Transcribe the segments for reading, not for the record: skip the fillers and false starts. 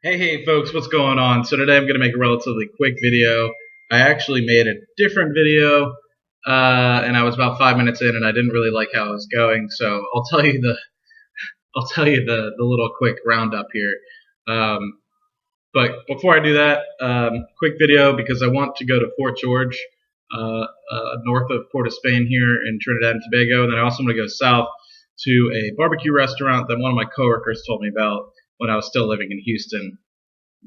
Hey folks, what's going on? So today I'm going to make a relatively quick video. I actually made a different video, and I was about 5 minutes in, and I didn't really like how it was going. So I'll tell you the little quick roundup here. But before I do that, quick video because I want to go to Fort George, north of Port of Spain here in Trinidad and Tobago, and then I also want to go south to a barbecue restaurant that one of my coworkers told me about when I was still living in Houston.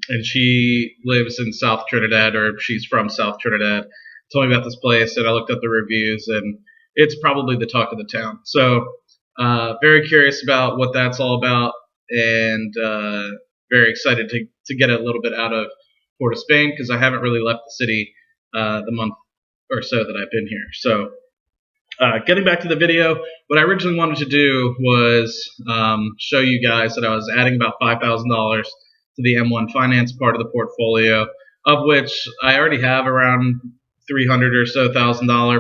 And she lives in South Trinidad, or she's from South Trinidad. Told me about this place, and I looked up the reviews, and it's probably the talk of the town. So, very curious about what that's all about, and very excited to get a little bit out of Port of Spain because I haven't really left the city the month or so that I've been here. So, getting back to the video, what I originally wanted to do was show you guys that I was adding about $5,000 to the M1 Finance part of the portfolio, of which I already have around $300,000 or so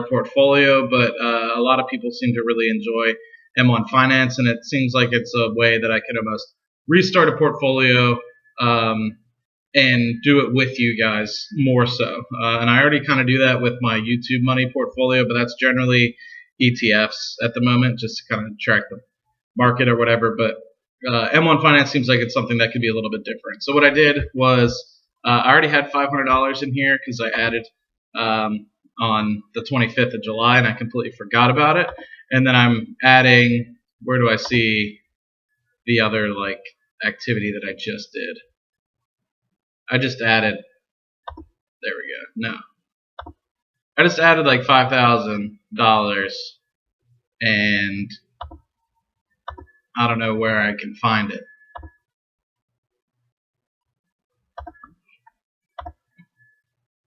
portfolio, but a lot of people seem to really enjoy M1 Finance, and it seems like it's a way that I can almost restart a portfolio and do it with you guys more so. And I already kind of do that with my YouTube money portfolio, but that's generally ETFs at the moment, just to kind of track the market or whatever. But M1 Finance seems like it's something that could be a little bit different. So what I did was I already had $500 in here because I added on the 25th of July, and I completely forgot about it. And then I'm adding, where do I see the other like activity that I just did? I just added, there we go, no. I just added like $5,000, and I don't know where I can find it.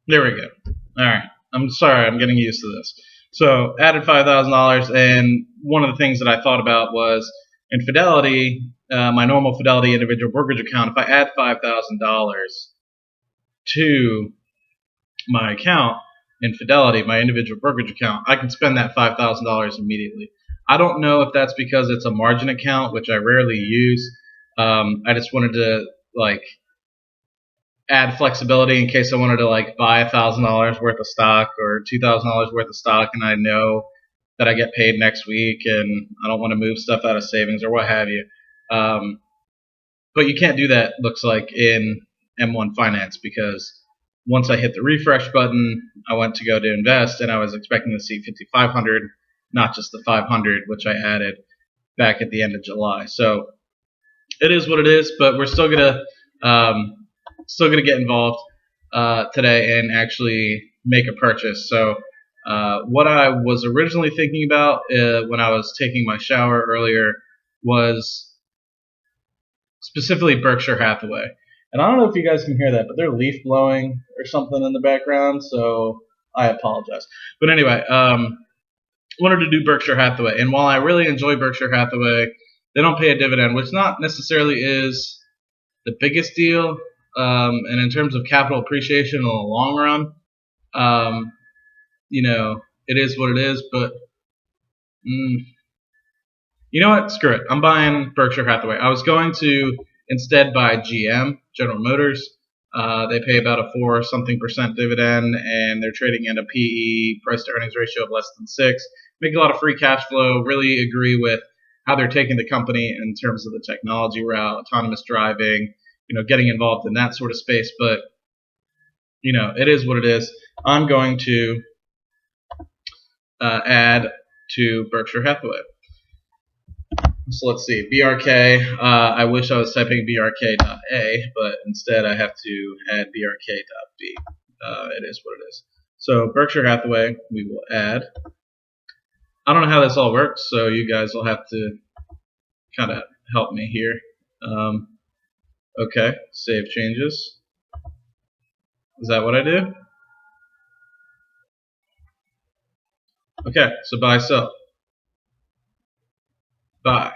There we go. Alright, I'm sorry, I'm getting used to this. So, added $5,000, and one of the things that I thought about was, in Fidelity, my normal Fidelity individual brokerage account, if I add $5,000 to my account in Fidelity, my individual brokerage account, I can spend that $5,000 immediately. I don't know if that's because it's a margin account, which I rarely use. I just wanted to like add flexibility in case I wanted to like buy $1,000 worth of stock or $2,000 worth of stock, and I know that I get paid next week, and I don't want to move stuff out of savings or what have you. But you can't do that, looks like, in M1 Finance, because once I hit the refresh button, I went to go to invest, and I was expecting to see 5,500, not just the 500, which I added back at the end of July. So it is what it is, but we're still gonna get involved today and actually make a purchase. So what I was originally thinking about when I was taking my shower earlier was specifically Berkshire Hathaway. And I don't know if you guys can hear that, but they're leaf blowing or something in the background, so I apologize. But anyway, wanted to do Berkshire Hathaway. And while I really enjoy Berkshire Hathaway, they don't pay a dividend, which not necessarily is the biggest deal. And in terms of capital appreciation in the long run, it is what it is. But you know what? Screw it. I'm buying Berkshire Hathaway. I was going to instead buy GM, General Motors. They pay about a 4-something% dividend, and they're trading at a PE, price to earnings ratio, of less than 6. Make a lot of free cash flow. Really agree with how they're taking the company in terms of the technology route, autonomous driving, getting involved in that sort of space. But it is what it is. I'm going to add to Berkshire Hathaway. So let's see, BRK. I wish I was typing BRK.A, but instead I have to add BRK.B. It is what it is. So Berkshire Hathaway, we will add. I don't know how this all works, so you guys will have to kind of help me here. Okay, save changes. Is that what I do? Okay, so buy, sell. Buy.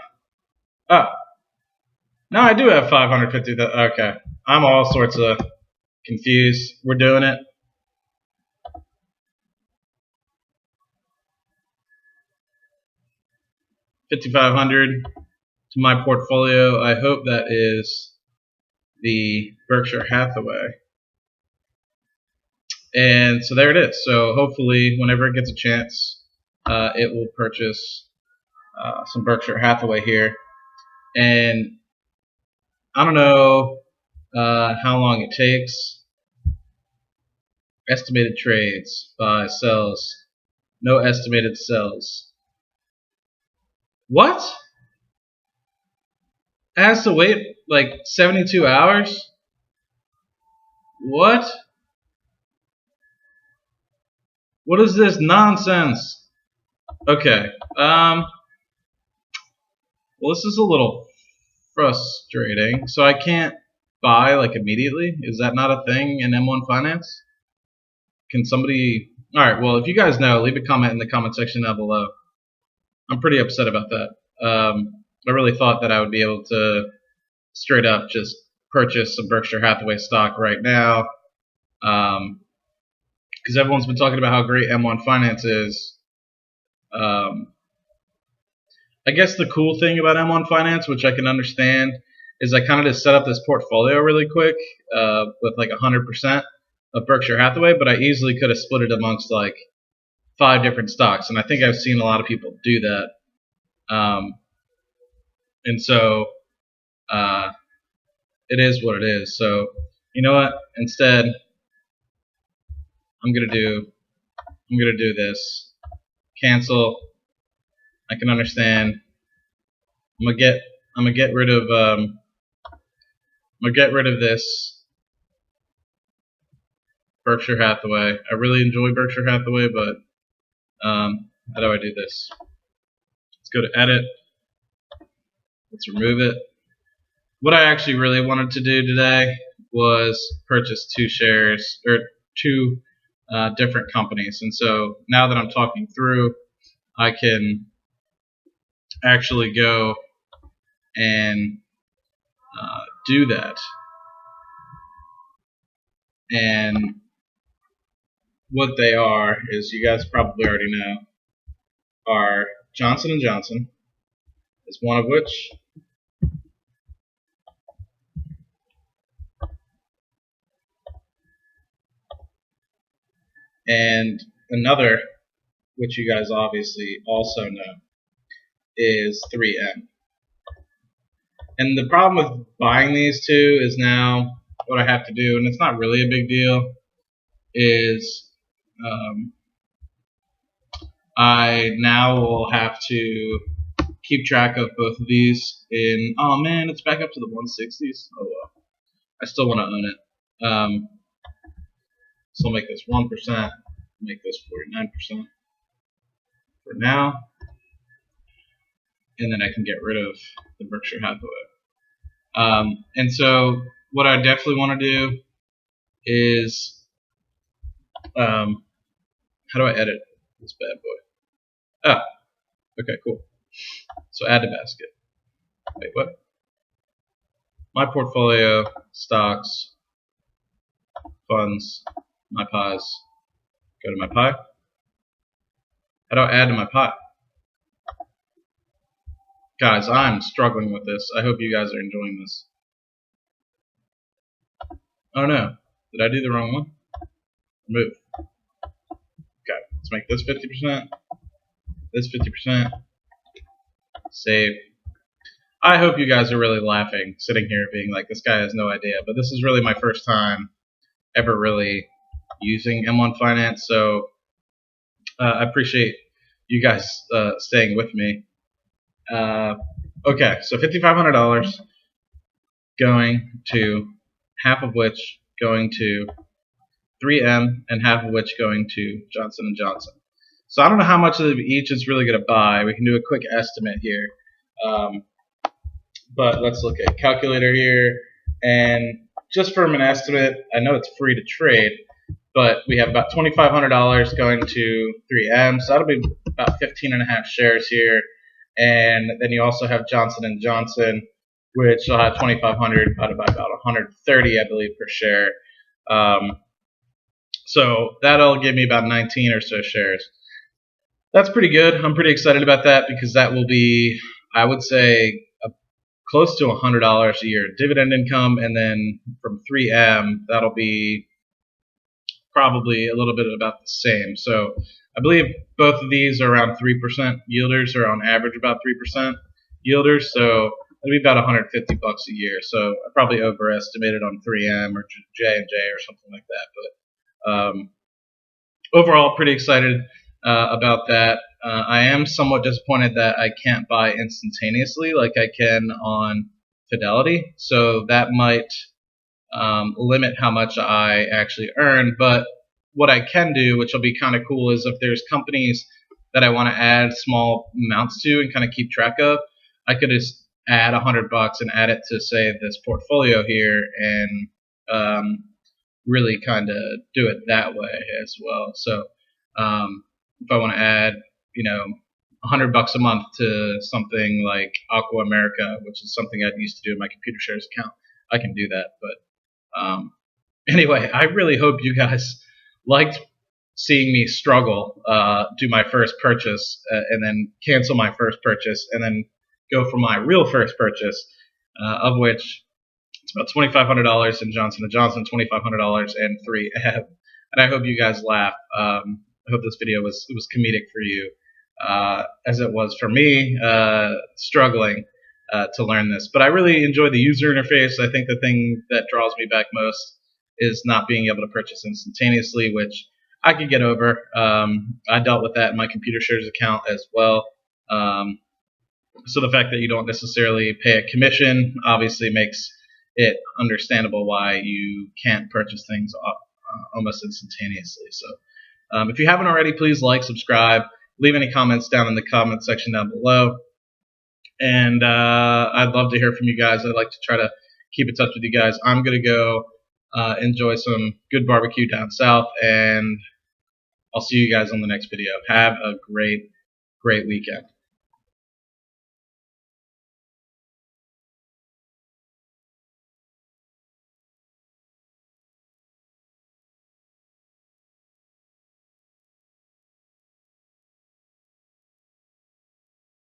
Oh. Now I do have 550. Okay. I'm all sorts of confused. We're doing it. $5,500 to my portfolio. I hope that is the Berkshire Hathaway. And so there it is. So hopefully whenever it gets a chance, it will purchase some Berkshire Hathaway here. And I don't know how long it takes. Estimated trades, buy, sells, no estimated sells. What? It has to wait like 72 hours? What? What is this nonsense? Okay. Well, this is a little frustrating. So I can't buy like immediately? Is that not a thing in M1 Finance? Can somebody... Alright, well, if you guys know, leave a comment in the comment section down below. I'm pretty upset about that. I really thought that I would be able to straight up just purchase some Berkshire Hathaway stock right now. Because everyone's been talking about how great M1 Finance is. I guess the cool thing about M1 Finance, which I can understand, is I kind of just set up this portfolio really quick with like 100% of Berkshire Hathaway, but I easily could have split it amongst like 5 different stocks, and I think I've seen a lot of people do that. And so it is what it is. So you know what? Instead, I'm gonna do this. Cancel. I can understand. I'm gonna get rid of this Berkshire Hathaway. I really enjoy Berkshire Hathaway, but how do I do this? Let's go to edit. Let's remove it. What I actually really wanted to do today was purchase 2 shares or 2 different companies, and so now that I'm talking through, I can actually go and do that. And what they are is, you guys probably already know, are Johnson & Johnson is one of which, and another, which you guys obviously also know, is 3M. And the problem with buying these 2 is now what I have to do, and it's not really a big deal, is I now will have to keep track of both of these in, oh man, it's back up to the 160s. Oh well. I still want to own it. So I'll make this 1%, make this 49% for now, and then I can get rid of the Berkshire Hathaway. And so what I definitely want to do is, how do I edit this bad boy? Ah, okay, cool. So add to basket. Wait, what? My portfolio, stocks, funds, my pies. Go to my pie. How do I add to my pie? Guys, I'm struggling with this. I hope you guys are enjoying this. Oh no, did I do the wrong one? Remove. Okay, let's make this 50%, this 50%, save. I hope you guys are really laughing, sitting here being like, this guy has no idea, but this is really my first time ever really using M1 Finance, so I appreciate you guys staying with me. Okay, so $5,500 going to, half of which going to 3M and half of which going to Johnson & Johnson. So I don't know how much of each is really going to buy. We can do a quick estimate here. But let's look at calculator here, and just from an estimate, I know it's free to trade, but we have about $2,500 going to 3M, so that'll be about 15.5 shares here. And then you also have Johnson & Johnson, which will have 2,500 divided by about 130, I believe, per share. So that'll give me about 19 or so shares. That's pretty good. I'm pretty excited about that because that will be, I would say, close to $100 a year dividend income, and then from 3M that'll be probably a little bit about the same. So I believe both of these are around 3% yielders, or on average about 3% yielders. So it'll be about $150 a year. So I probably overestimated on 3M or J&J or something like that. But overall, pretty excited about that. I am somewhat disappointed that I can't buy instantaneously like I can on Fidelity. So that might limit how much I actually earn. But what I can do, which will be kind of cool, is if there's companies that I want to add small amounts to and kind of keep track of, I could just add $100 and add it to, say, this portfolio here, and really kind of do it that way as well. So if I want to add, $100 a month to something like Aqua America, which is something I used to do in my computer shares account, I can do that. But anyway, I really hope you guys liked seeing me struggle, do my first purchase, and then cancel my first purchase, and then go for my real first purchase, of which it's about $2,500 in Johnson & Johnson, $2,500 in 3M. And I hope you guys laugh. I hope this video was comedic for you, as it was for me, struggling to learn this. But I really enjoy the user interface. I think the thing that draws me back most is not being able to purchase instantaneously, which I could get over. I dealt with that in my computer shares account as well. So the fact that you don't necessarily pay a commission obviously makes it understandable why you can't purchase things almost instantaneously. So if you haven't already, please like, subscribe, leave any comments down in the comment section down below. And I'd love to hear from you guys. I'd like to try to keep in touch with you guys. I'm going to go enjoy some good barbecue down south, and I'll see you guys on the next video. Have a great weekend.